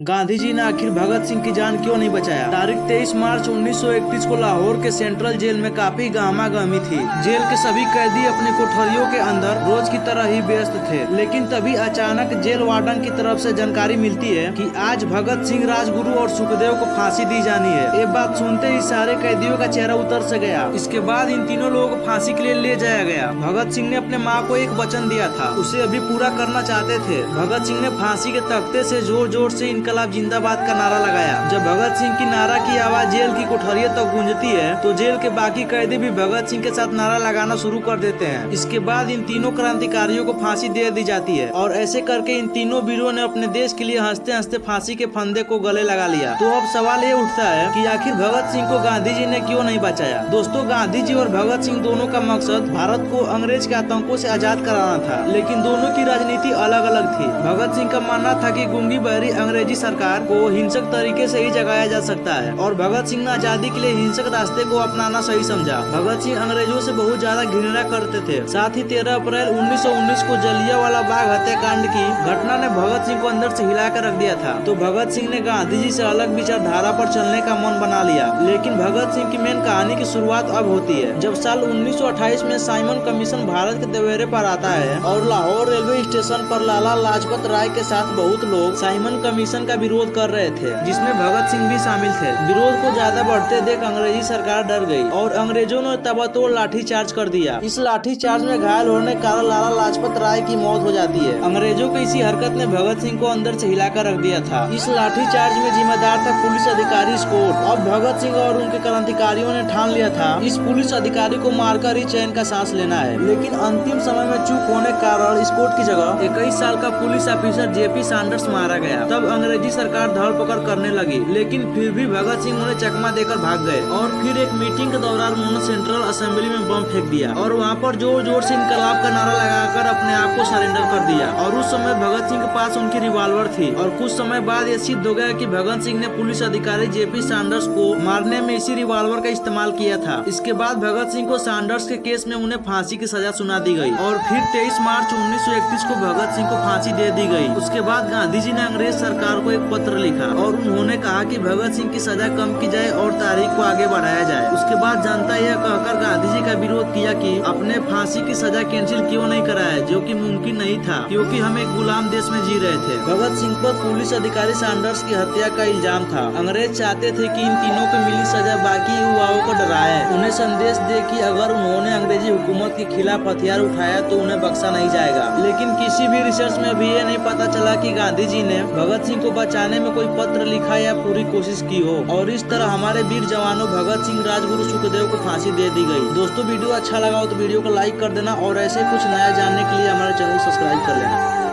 गांधी जी ने आखिर भगत सिंह की जान क्यों नहीं बचाया। तारीख 23 मार्च 1931 को लाहौर के सेंट्रल जेल में काफी गहमा गहमी थी। जेल के सभी कैदी अपनी कोठरियों के अंदर रोज की तरह ही व्यस्त थे, लेकिन तभी अचानक जेल वार्डन की तरफ से जानकारी मिलती है कि आज भगत सिंह, राजगुरु और सुखदेव को फांसी दी जानी है। ये बात सुनते ही सारे कैदियों का चेहरा उतर से गया। इसके बाद इन तीनों लोगों को फांसी के लिए ले जाया गया। भगत सिंह ने अपने माँ को एक वचन दिया था, उसे अभी पूरा करना चाहते थे। भगत सिंह ने फांसी के तख्ते से जोर जोर से इनकलाब जिंदाबाद का नारा लगाया। जब भगत सिंह की नारा की आवाज जेल की कोठरियों तक गूंजती है तो जेल के बाकी कैदी भी भगत सिंह के साथ नारा लगाना शुरू कर देते हैं। इसके बाद इन तीनों क्रांतिकारियों को फांसी दे दी जाती है और ऐसे करके इन तीनों वीरों ने अपने देश के लिए हंसते हंसते फांसी के फंदे को गले लगा लिया। तो अब सवाल ये उठता है कि आखिर भगत सिंह को गांधी जी ने क्यों नहीं बचाया। दोस्तों, गांधी जी और भगत सिंह दोनों का मकसद भारत को अंग्रेज के आतंकों से आजाद कराना था, लेकिन दोनों की राजनीति अलग अलग थी। भगत सिंह का मानना था कि गूंगी बहरी अंग्रेजी सरकार को हिंसक तरीके से ही जगाया जा सकता है और भगत सिंह ने आजादी के लिए हिंसक रास्ते को अपनाना सही समझा। भगत सिंह अंग्रेजों से बहुत ज्यादा घृणा करते थे। साथ ही 13 अप्रैल 1919 को जलियांवाला बाग हत्याकांड की घटना ने भगत सिंह को अंदर से हिला कर रख दिया था। तो भगत सिंह ने गांधी जी से अलग विचारधारा पर चलने का मन बना लिया। लेकिन भगत सिंह की मेन कहानी की शुरुआत अब होती है जब साल 1928 में साइमन कमीशन भारत के दौरे पर आता है और लाहौर रेलवे स्टेशन पर लाला लाजपत राय के साथ बहुत लोग साइमन कमीशन का विरोध कर रहे थे, जिसमें भगत सिंह भी शामिल थे। विरोध को ज्यादा बढ़ते देख अंग्रेजी सरकार डर गई और अंग्रेजों ने तबातोड़ लाठी चार्ज कर दिया। इस लाठी चार्ज में घायल होने के कारण लाला लाजपत राय की मौत हो जाती है। अंग्रेजों की इसी हरकत ने भगत सिंह को अंदर से हिलाकर रख दिया था। इस लाठी चार्ज में जिम्मेदार था पुलिस अधिकारी स्कॉट। अब भगत सिंह और उनके क्रांतिकारियों ने ठान लिया था इस पुलिस अधिकारी को मारकर ही चैन का सांस लेना है। लेकिन अंतिम समय में चूक होने के कारण स्कॉट की जगह 21 साल का पुलिस ऑफिसर जेपी सैंडर्स मारा गया। तब अंग्रेजी सरकार धरपकड़ करने लगी, लेकिन फिर भी भगत सिंह उन्हें चकमा देकर भाग गए और फिर एक मीटिंग के दौरान उन्होंने सेंट्रल असेंबली में बम फेंक दिया और वहाँ पर जोर जोर से इनकलाब का नारा लगाकर अपने आप को सरेंडर कर दिया। और उस समय भगत सिंह के पास उनकी रिवॉल्वर थी और कुछ समय बाद ये सिद्ध हो गया कि भगत सिंह ने पुलिस अधिकारी जेपी सैंडर्स को मारने में इसी रिवॉल्वर का इस्तेमाल किया था। इसके बाद भगत सिंह को सैंडर्स के केस में उन्हें फांसी की सजा सुना दी गई और फिर 23 मार्च 1931 को भगत सिंह को फांसी दे दी गई। उसके बाद गांधी जी ने अंग्रेज सरकार को एक पत्र लिखा और उन्होंने कहा कि भगत सिंह की सजा कम की जाए और तारीख को आगे बढ़ाया जाए। उसके बाद जनता यह कहकर गांधी जी का विरोध किया कि अपने फांसी की सजा कैंसिल क्यों नहीं कराया, जो कि मुमकिन नहीं था क्योंकि हम एक गुलाम देश में जी रहे थे। भगत सिंह पर पुलिस अधिकारी सैंडर्स की हत्या का इल्जाम था। अंग्रेज चाहते थे कि इन तीनों को मिली सजा बाकी युवाओं को डराए, उन्हें संदेश दे कि अगर उन्होंने अंग्रेजी हुकूमत के खिलाफ हथियार उठाया तो उन्हें बख्शा नहीं जाएगा। लेकिन किसी भी रिसर्च में भी ये नहीं पता चला कि गांधी जी ने भगत सिंह को बचाने में कोई पत्र लिखा या पूरी कोशिश की हो। और इस तरह हमारे वीर जवानों भगत सिंह, राजगुरु, सुखदेव को फांसी दे दी गई। दोस्तों, वीडियो अच्छा लगा हो तो वीडियो को लाइक कर देना और ऐसे कुछ नया जानने के लिए हमारे चैनल को सब्सक्राइब कर लेना।